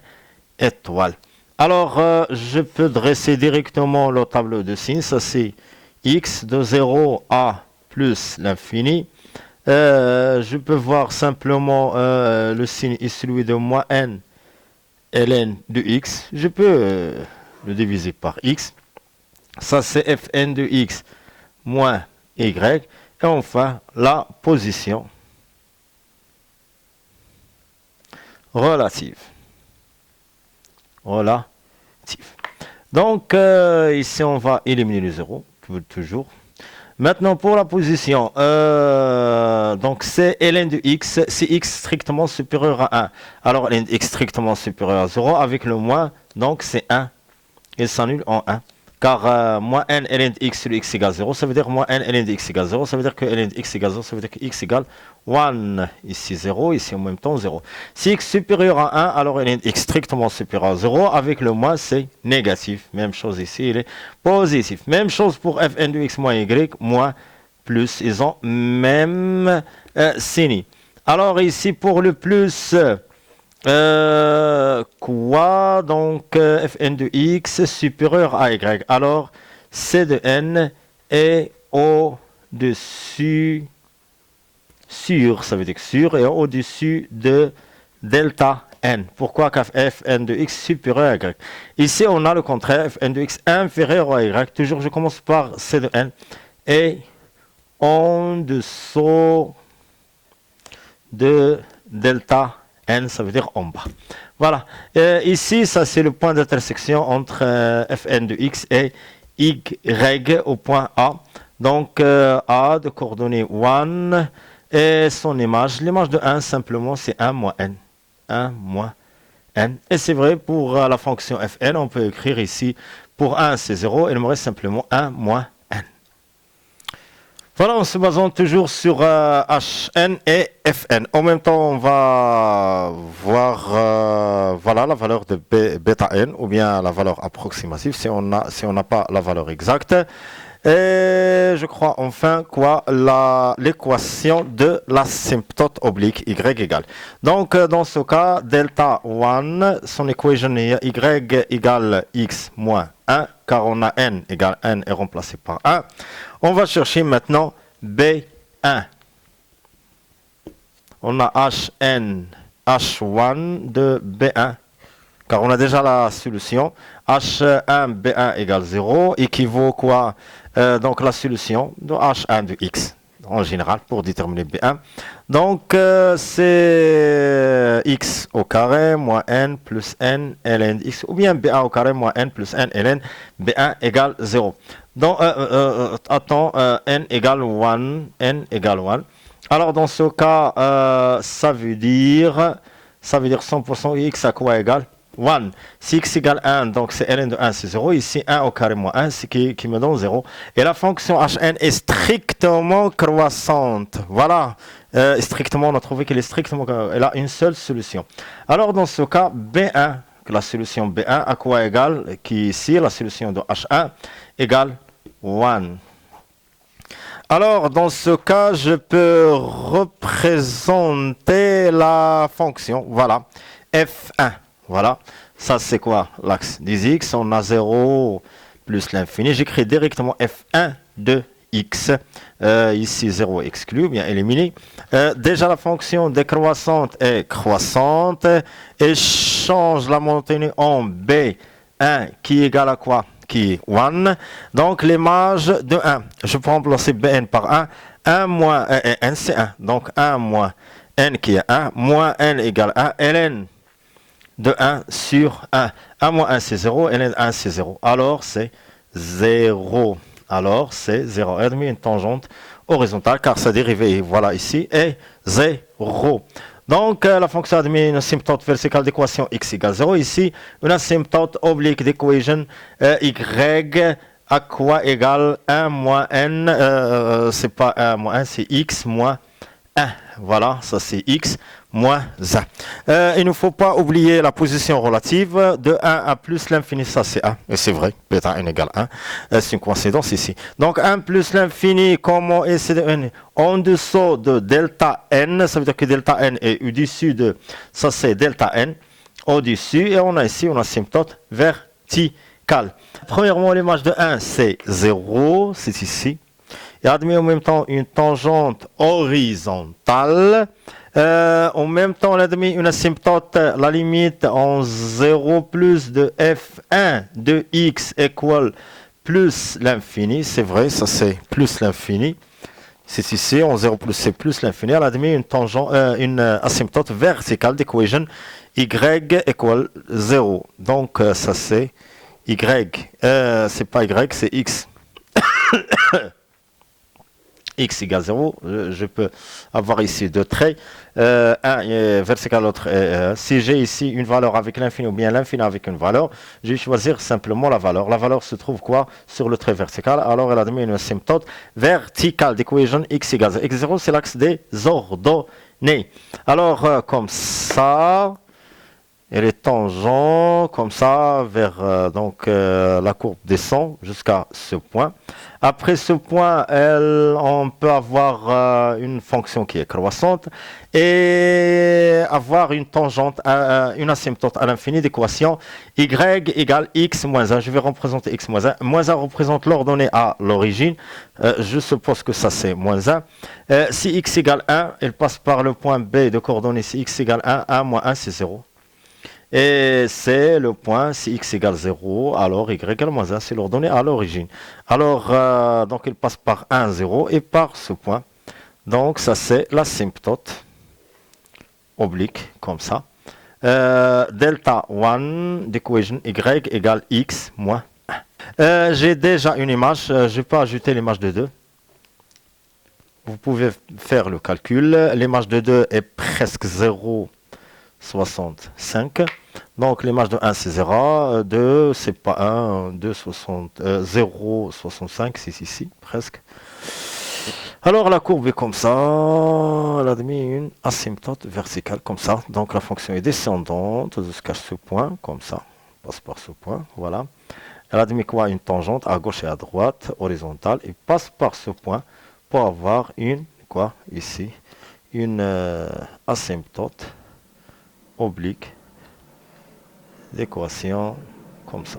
étoile. Alors, je peux dresser directement le tableau de signes. Ça, c'est x de 0 à plus l'infini. Je peux voir simplement le signe est celui de moins n ln de x. Je peux le diviser par x. Ça, c'est fn de x moins y. Et enfin, la position relative. Donc, ici, on va éliminer le 0, toujours. Maintenant, pour la position, donc c'est ln de x, c'est x strictement supérieur à 1. Alors, ln de x strictement supérieur à 0, avec le moins, donc c'est 1. Il s'annule en 1. Car moins n ln de x sur x égale 0, ça veut dire moins n ln de x égale 0, ça veut dire que ln de x égale 0, ça veut dire que x égale 1. Ici 0, ici en même temps 0. Si x supérieur à 1, alors ln de x strictement supérieur à 0, avec le moins c'est négatif. Même chose ici, il est positif. Même chose pour fn de x moins y, moins plus, ils ont même signe. Alors ici pour le plus... quoi donc fn de x supérieur à y. Alors c de n est au-dessus sur, ça veut dire sur, et au-dessus de delta n. Pourquoi car fn de x supérieur à y. Ici on a le contraire, fn de x inférieur à y. Toujours je commence par c de n et en dessous de delta n, ça veut dire en bas. Voilà. Ici, ça c'est le point d'intersection entre fn de x et y au point A. Donc, A de coordonnées 1 et son image. L'image de 1, simplement, c'est 1 moins n. 1 moins n. Et c'est vrai pour la fonction fn, on peut écrire ici, pour 1, c'est 0, et il me reste simplement 1 moins n. Voilà, en se basant toujours sur Hn et Fn. En même temps, on va voir voilà, la valeur de bêta n, ou bien la valeur approximative, si on n'a pas la valeur exacte. Et je crois enfin quoi l'équation de l'asymptote oblique y égale. Donc, dans ce cas, delta 1, son équation est y égale x moins 1, car on a n égale n est remplacé par 1. On va chercher maintenant B1. On a Hn, H1 de B1, car on a déjà la solution. H1, B1 égale 0, équivaut quoi donc la solution de H1 de x, en général, pour déterminer B1. Donc, c'est x au carré moins n plus n ln de x, ou bien B1 au carré moins n plus n ln B1 égale 0. Donc, attends, n égale 1. Alors, dans ce cas, ça veut dire 100% x à quoi égale 1. Si x égale 1, donc c'est ln de 1, c'est 0. Ici, 1 au carré moins 1, c'est qui me donne 0. Et la fonction hn est strictement croissante. Voilà. Strictement, on a trouvé qu'elle est strictement... Elle a une seule solution. Alors, dans ce cas, B1, la solution B1, à quoi égale, qui ici, la solution de H1, égale 1. Alors, dans ce cas, je peux représenter la fonction, voilà, f1, voilà. Ça, c'est quoi? L'axe des x, on a 0 plus l'infini. J'écris directement f1 de x. Ici, 0 exclu, bien éliminé. Déjà, la fonction décroissante est croissante. Et change la montagne en b1 qui est égal à quoi? Qui est 1. Donc, l'image de 1. Je peux remplacer bn par 1. 1 moins n, c'est 1. Donc, 1 moins n qui est 1. Moins n égale 1. ln de 1 sur 1. 1 moins 1, c'est 0. ln de 1, c'est 0. Alors, c'est 0. Alors, c'est 0. Et demi, une tangente horizontale, car sa dérivée, voilà ici, est 0. Donc, la fonction admet une asymptote verticale d'équation x égale 0. Ici, une asymptote oblique d'équation y à quoi égale 1 moins n. C'est pas 1 moins 1, c'est x moins 1. Voilà, ça c'est x moins 1. Il ne faut pas oublier la position relative de 1 à plus l'infini, ça c'est 1. Et c'est vrai, bêta n égale 1. C'est une coïncidence ici. Donc 1 plus l'infini, comment est-ce de en dessous de delta n, ça veut dire que delta n est au-dessus de, ça c'est delta n, au-dessus, et on a ici une asymptote verticale. Premièrement, l'image de 1, c'est 0, c'est ici. Et admet en même temps une tangente horizontale. En même temps, on admet une asymptote, la limite en 0 plus de f1 de x égale plus l'infini. C'est vrai, ça c'est plus l'infini. C'est ici, en 0 plus c'est plus l'infini. Elle admet une asymptote verticale d'équation y égale 0. Donc ça c'est y. C'est pas y, c'est x. X égale 0, je peux avoir ici deux traits, un est vertical, l'autre est... si j'ai ici une valeur avec l'infini ou bien l'infini avec une valeur, je vais choisir simplement la valeur. La valeur se trouve quoi? Sur le trait vertical. Alors elle admet une asymptote verticale d'équation x égale 0. X0, c'est l'axe des ordonnées. Alors, comme ça... Et les tangents, comme ça, vers la courbe descend jusqu'à ce point. Après ce point, on peut avoir une fonction qui est croissante et avoir une tangente, une asymptote à l'infini d'équation y égale x moins 1. Je vais représenter x moins 1. Moins 1 représente l'ordonnée à l'origine. Je suppose que ça c'est moins 1. Si x égale 1, elle passe par le point B de coordonnées. Si x égale 1, 1 moins 1 c'est 0. Et c'est le point, si x égale 0, alors y égale moins 1, c'est l'ordonnée à l'origine. Alors, donc il passe par 1, 0 et par ce point. Donc ça c'est l'asymptote oblique, comme ça. Delta 1 d'équation y égale x moins 1. J'ai déjà une image, je peux ajouter l'image de 2. Vous pouvez faire le calcul. L'image de 2 est presque 0,65. Donc l'image de 1 c'est 0, 2 c'est pas 1, 0,65 c'est ici presque. Alors la courbe est comme ça, elle a mis une asymptote verticale comme ça. Donc la fonction est descendante jusqu'à ce point, comme ça, passe par ce point, voilà. Elle a mis quoi? Une tangente à gauche et à droite, horizontale, et passe par ce point pour avoir une, quoi, ici, une asymptote oblique d'équation comme ça.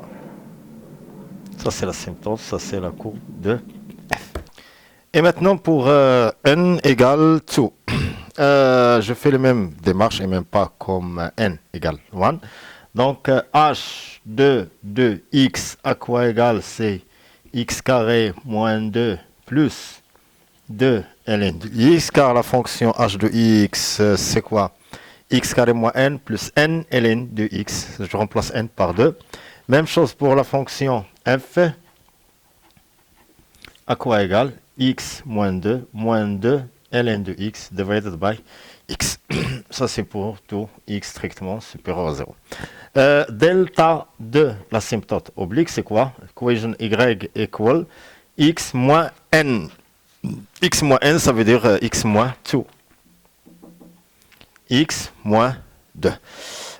Ça c'est l'asymptote, ça c'est la courbe de f. Et maintenant pour n égale 2. Je fais les mêmes démarches et même pas comme n égale 1. Donc h de x à quoi égale? C'est x carré moins 2 plus 2 ln de x, car la fonction h de x c'est quoi? X carré moins n plus n ln de x. Je remplace n par 2. Même chose pour la fonction f. À quoi égale? X moins 2 ln de x divided by x. Ça, c'est pour tout x strictement supérieur à 0. Delta de l'asymptote oblique, c'est quoi? Equation y equal x moins n. X moins n, ça veut dire x moins 2. X moins 2.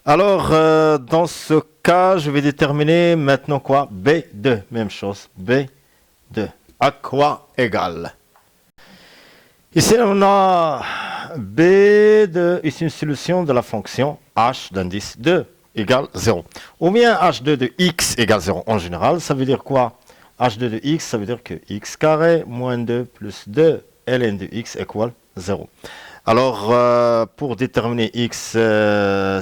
Alors, dans ce cas, je vais déterminer maintenant quoi? B2, même chose. B2. À quoi égal? Ici, on a B2, ici une solution de la fonction h d'indice 2 égale 0. Ou bien h2 de x égale 0. En général, ça veut dire quoi? H2 de x, ça veut dire que x carré moins 2 plus 2 ln de x égale 0. Alors, pour déterminer x,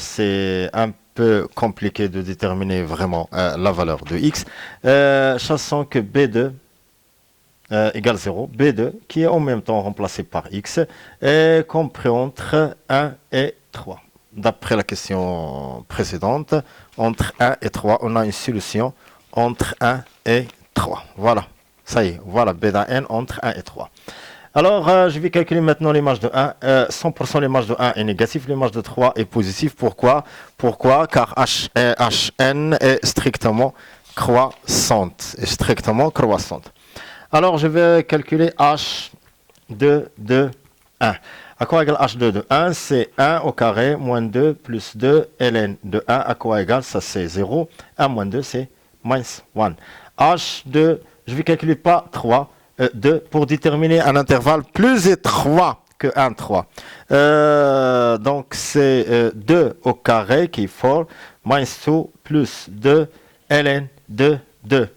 c'est un peu compliqué de déterminer vraiment la valeur de x. Chassons que b2 égale 0, b2 qui est en même temps remplacé par x est compris entre 1 et 3. D'après la question précédente, entre 1 et 3, on a une solution entre 1 et 3. Voilà, ça y est, voilà b d'un n entre 1 et 3. Alors, je vais calculer maintenant l'image de 1. 100% l'image de 1 est négatif, l'image de 3 est positive. Pourquoi? Car Hn est strictement croissante. Alors, je vais calculer H2 de 1. À quoi égale H2 de 1? C'est 1 au carré moins 2 plus 2 ln de 1. À quoi égale? Ça, c'est 0. 1 moins 2, c'est minus 1. H2, je vais calculer pas 3. 2 pour déterminer un intervalle plus étroit que 1, 3. Donc, c'est 2 au carré qui est fort, minus 2 plus 2 ln de 2.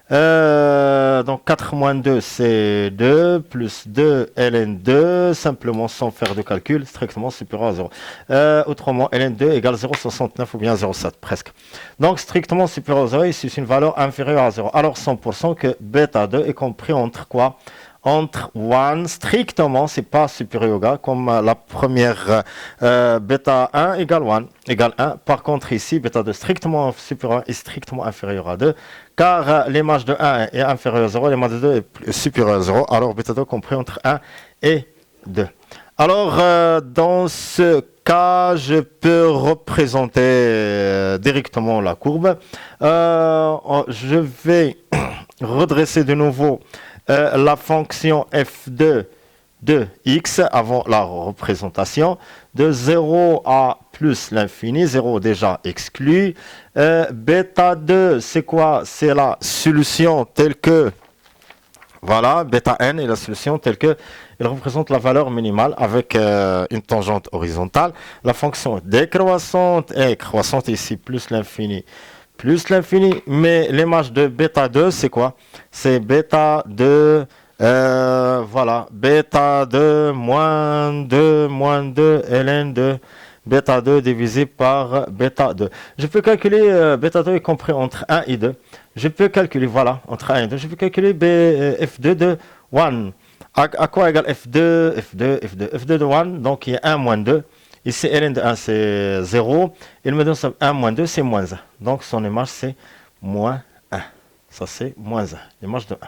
Donc 4 moins 2 c'est 2 plus 2 ln 2 simplement sans faire de calcul strictement supérieur à 0. Autrement ln 2 égale 0,69 ou bien 0,7 presque. Donc strictement supérieur à 0 ici c'est une valeur inférieure à 0. Alors 100% que bêta 2 est compris entre quoi? Entre 1 strictement, c'est pas supérieur au gars, comme la première bêta 1 égale 1. Par contre ici, bêta 2 strictement supérieur est strictement inférieur à 2, car l'image de 1 est inférieure à 0, l'image de 2 est supérieure à 0, alors bêta 2 compris entre 1 et 2. Alors, dans ce cas, je peux représenter directement la courbe. Je vais redresser de nouveau la fonction f2 de x avant la représentation de 0 à plus l'infini, 0 déjà exclu. Bêta 2, c'est quoi? C'est la solution telle que, voilà, bêta n est la solution telle que il représente la valeur minimale avec une tangente horizontale. La fonction décroissante est croissante ici, plus l'infini, mais l'image de bêta 2, c'est quoi? C'est bêta 2, voilà, bêta 2 moins 2 ln de bêta 2 divisé par bêta 2. Je peux calculer bêta 2 est compris entre 1 et 2. Je peux calculer, voilà, entre 1 et 2. Je peux calculer f2 de 1. À quoi égale f2 de 1? Donc il y a 1 moins 2. Ici, ln de 1, c'est 0. Il me donne 1 moins 2, c'est moins 1. Donc, son image, c'est moins 1. Ça, c'est moins 1. L'image de 1.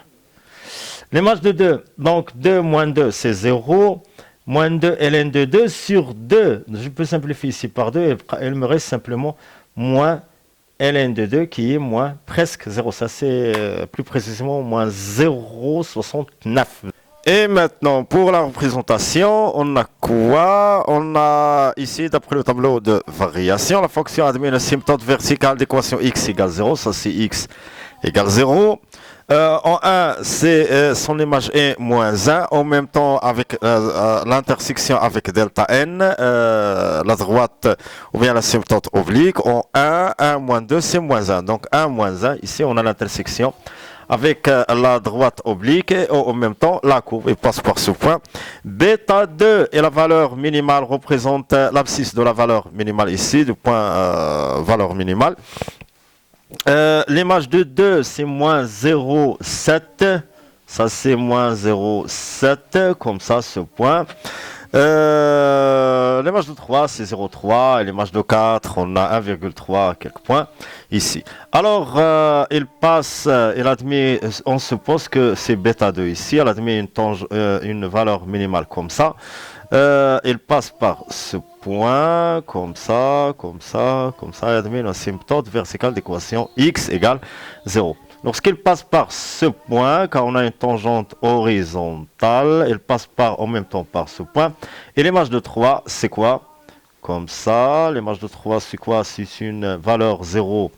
L'image de 2. Donc, 2 moins 2, c'est 0. Moins 2, ln de 2 sur 2. Je peux simplifier ici par 2. Il me reste simplement moins ln de 2 qui est moins presque 0. Ça, c'est plus précisément moins 0,69. Et maintenant, pour la représentation, on a quoi? On a ici, d'après le tableau de variation, la fonction admet une asymptote verticale d'équation x égale 0. Ça, c'est x égale 0. En 1, c'est son image est moins 1. En même temps, avec l'intersection avec delta n, la droite ou bien l'asymptote oblique. En 1, 1 moins 2, c'est moins 1. Donc 1 moins 1, ici, on a l'intersection avec la droite oblique et en même temps la courbe passe par ce point. Bêta 2 et la valeur minimale représente l'abscisse de la valeur minimale ici, du point valeur minimale. L'image de 2 c'est moins 0,7. Ça c'est moins 0,7 comme ça ce point. L'image de 3 c'est 0,3 et l'image de 4 on a 1,3 quelques points ici. Alors il passe, il admet, on suppose que c'est bêta 2 ici, elle admet une valeur minimale comme ça. Il passe par ce point, comme ça, comme ça, comme ça, et admet une asymptote verticale d'équation x égale 0. Lorsqu'il passe par ce point, car on a une tangente horizontale, il passe par en même temps par ce point. Et l'image de 3, c'est quoi? Comme ça, l'image de 3, c'est quoi? C'est une valeur 0,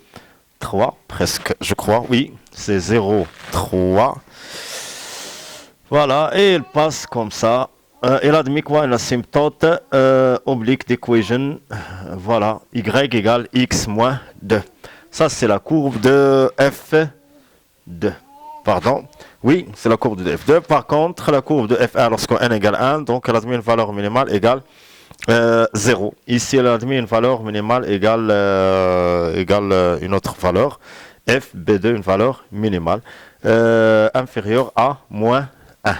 3, presque, je crois, oui, c'est 0, 3. Voilà, et il passe comme ça. Il admet quoi? Une asymptote oblique d'équation, voilà, y égale x moins 2. Ça, c'est la courbe de f2. Pardon. Oui, c'est la courbe de f2. Par contre, la courbe de f1 lorsqu'on n égale 1, donc elle admet une valeur minimale égale 0. Ici, elle admet une valeur minimale égale, une autre valeur. F, B2, une valeur minimale inférieure à moins 1.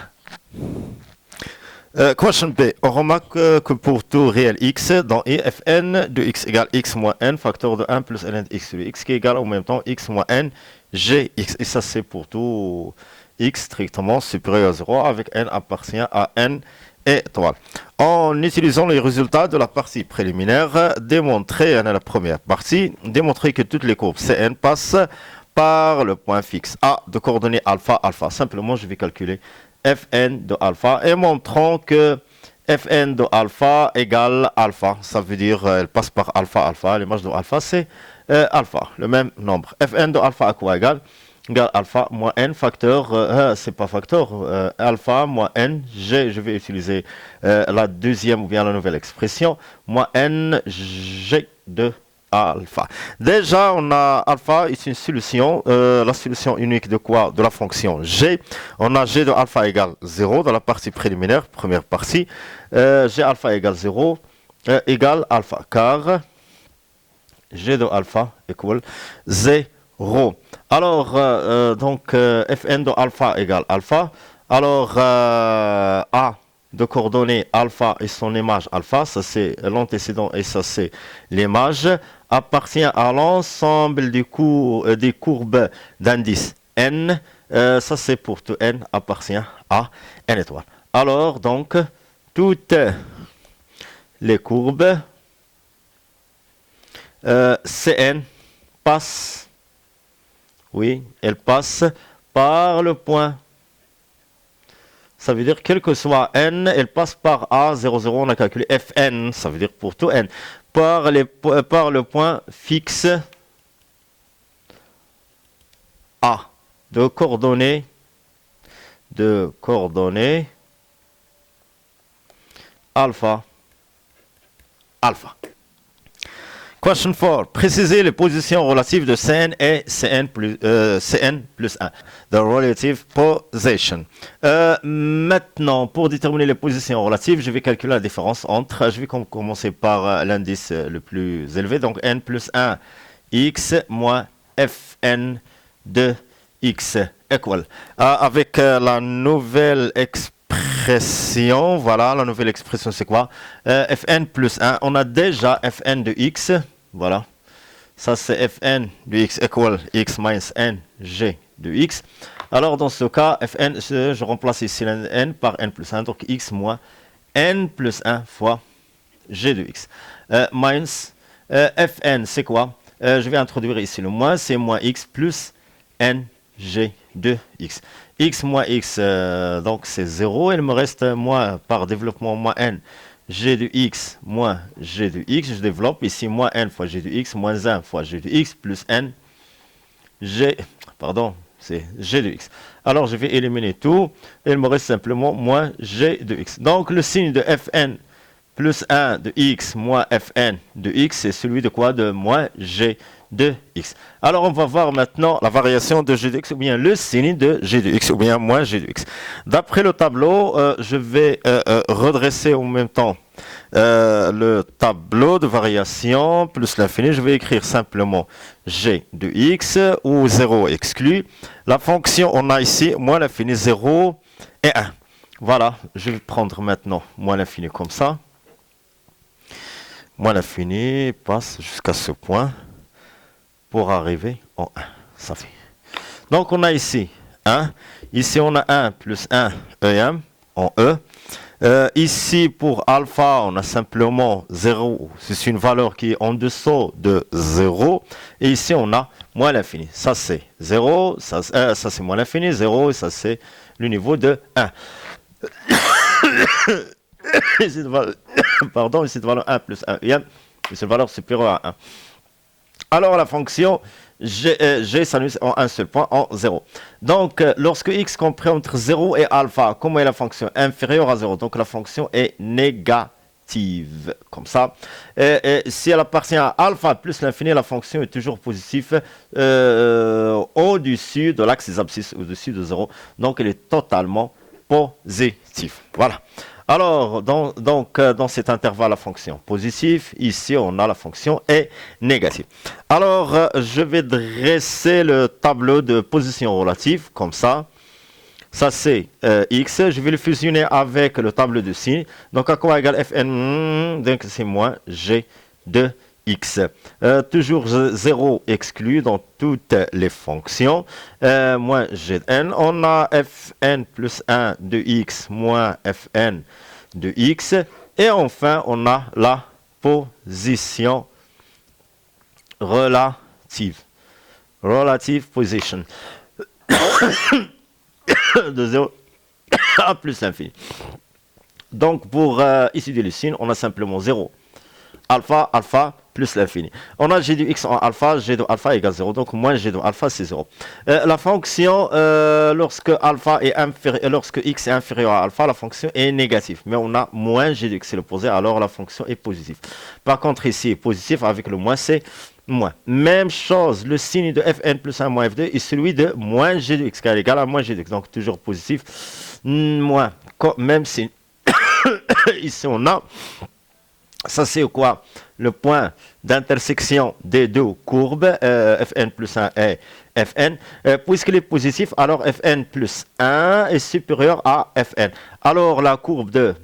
Question B. On remarque que pour tout réel x, dans I, fn de x égale x moins n, facteur de 1 plus ln de x sur x, qui est égal en même temps x moins n, gx. Et ça, c'est pour tout x strictement supérieur à 0, avec n appartient à n étoile. En utilisant les résultats de la partie préliminaire, démontrer, la première partie, démontrer que toutes les courbes Cn passent par le point fixe A de coordonnées alpha, alpha. Simplement, je vais calculer Fn de alpha et montrons que Fn de alpha égale alpha. Ça veut dire elle passe par alpha, alpha. L'image de alpha, c'est alpha, le même nombre. Fn de alpha à quoi égale? Égale alpha moins n facteur, c'est pas facteur, alpha moins n, g, je vais utiliser la deuxième ou bien la nouvelle expression, moins n, g de alpha. Déjà, on a alpha, c'est une solution, la solution unique de quoi? De la fonction g. On a g de alpha égale 0 dans la partie préliminaire, première partie. G alpha égale 0 égale alpha, car g de alpha égale 0. Alors, donc, Fn de alpha égale alpha. Alors, A de coordonnées alpha et son image alpha, ça c'est l'antécédent et ça c'est l'image, appartient à l'ensemble des courbes d'indice n. Ça c'est pour tout n appartient à n étoile. Alors, donc, toutes les courbes Cn passent. Oui, elle passe par le point. Ça veut dire quel que soit n, elle passe par A, 0, 0, on a calculé Fn, ça veut dire pour tout n, par le point fixe A, de coordonnées alpha, alpha. Question 4. Précisez les positions relatives de Cn et Cn plus 1. The relative position. Maintenant, pour déterminer les positions relatives, je vais calculer la différence entre... Je vais commencer par l'indice le plus élevé. Donc, n plus 1 x moins fn de x equal. Avec la nouvelle expression, voilà, la nouvelle expression c'est quoi? Fn plus 1, on a déjà Fn de x, voilà, ça c'est Fn de x equal x minus n g de x. Alors dans ce cas, Fn, je remplace ici n par n plus 1, donc x moins n plus 1 fois g de x. Minus Fn, c'est quoi? Je vais introduire ici le moins, c'est moins x plus n g de x. X moins x, donc c'est 0. Il me reste moins par développement moins n. G de x moins g de x. Je développe ici moins n fois g de x moins 1 fois g de x plus n g. Pardon, c'est g de x. Alors je vais éliminer tout. Il me reste simplement moins g de x. Donc le signe de Fn plus 1 de x moins Fn de x, c'est celui de quoi? De moins g de x. Alors on va voir maintenant la variation de g de x ou bien le signe de g de x ou bien moins g de x. D'après le tableau, je vais redresser en même temps le tableau de variation plus l'infini. Je vais écrire simplement g de x ou 0 exclu. La fonction, on a ici moins l'infini 0 et 1. Voilà, je vais prendre maintenant moins l'infini comme ça. Moins l'infini passe jusqu'à ce point pour arriver en 1. Ça fait. Donc on a ici 1. Ici on a 1 plus 1 EM en E. Ici, pour alpha, on a simplement 0. C'est une valeur qui est en dessous de 0. Et ici, on a moins l'infini. Ça, c'est 0. Ça, c'est moins l'infini, 0. Et ça, c'est le niveau de 1. Ici, pardon, ici, de valeur 1 plus 1. C'est une valeur supérieure à 1. Alors, la fonction G s'annule en un seul point, en 0. Donc, lorsque x compris entre 0 et alpha, comment est la fonction? Inférieure à 0. Donc, la fonction est négative. Comme ça. Et si elle appartient à alpha plus l'infini, la fonction est toujours positive au-dessus de l'axe des abscisses, au-dessus de 0. Donc, elle est totalement positive. Voilà. Alors, dans cet intervalle, la fonction positive, ici, on a la fonction est négative. Alors, je vais dresser le tableau de position relative, comme ça. Ça, c'est x. Je vais le fusionner avec le tableau de signe. Donc, à quoi égale fn? Donc, c'est moins g de x. Toujours 0 exclu dans toutes les fonctions. Moins g de n. On a fn plus 1 de x moins fn de x. Et enfin, on a la position relative. Relative position. De 0 à plus l'infini. Donc, pour étudier le signe, on a simplement 0. Alpha, alpha, plus l'infini. On a g de x en alpha, g de alpha égale 0. Donc, moins g de alpha, c'est 0. La fonction, lorsque x est inférieur à alpha, la fonction est négative. Mais on a moins g de x, c'est l'opposé, alors la fonction est positive. Par contre, ici, positif avec le moins, c'est moins. Même chose, le signe de fn plus 1 moins f2 est celui de moins g de x, qui est égal à moins g de x. Donc, toujours positif, moins. Même si, ici, on a... Ça, c'est quoi? Le point d'intersection des deux courbes, Fn plus 1 et Fn. Puisqu'il est positif, alors Fn plus 1 est supérieur à Fn. Alors, la courbe de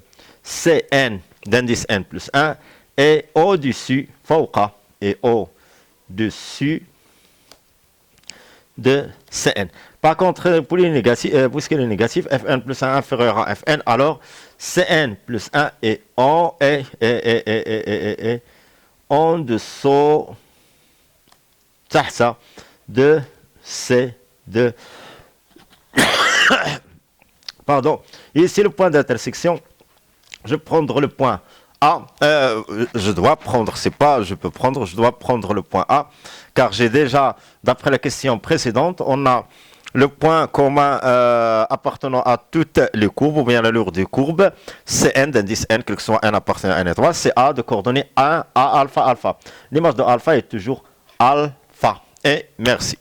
Cn d'indice n plus 1 est au-dessus, fauqa, et au-dessus de Cn. Par contre, pour les négatifs, puisqu'il est négatif, Fn plus 1 inférieur à Fn, alors Cn plus 1 est en dessous de C2. Pardon. Ici, le point d'intersection, je vais prendre le point A. Je dois prendre le point A, car j'ai déjà, d'après la question précédente, on a le point commun appartenant à toutes les courbes, ou bien l'allure des courbes, Cn d'indice n, quel que soit n appartenant à n étoile, c'est A de coordonnées 1 à alpha alpha. L'image de alpha est toujours alpha. Et merci.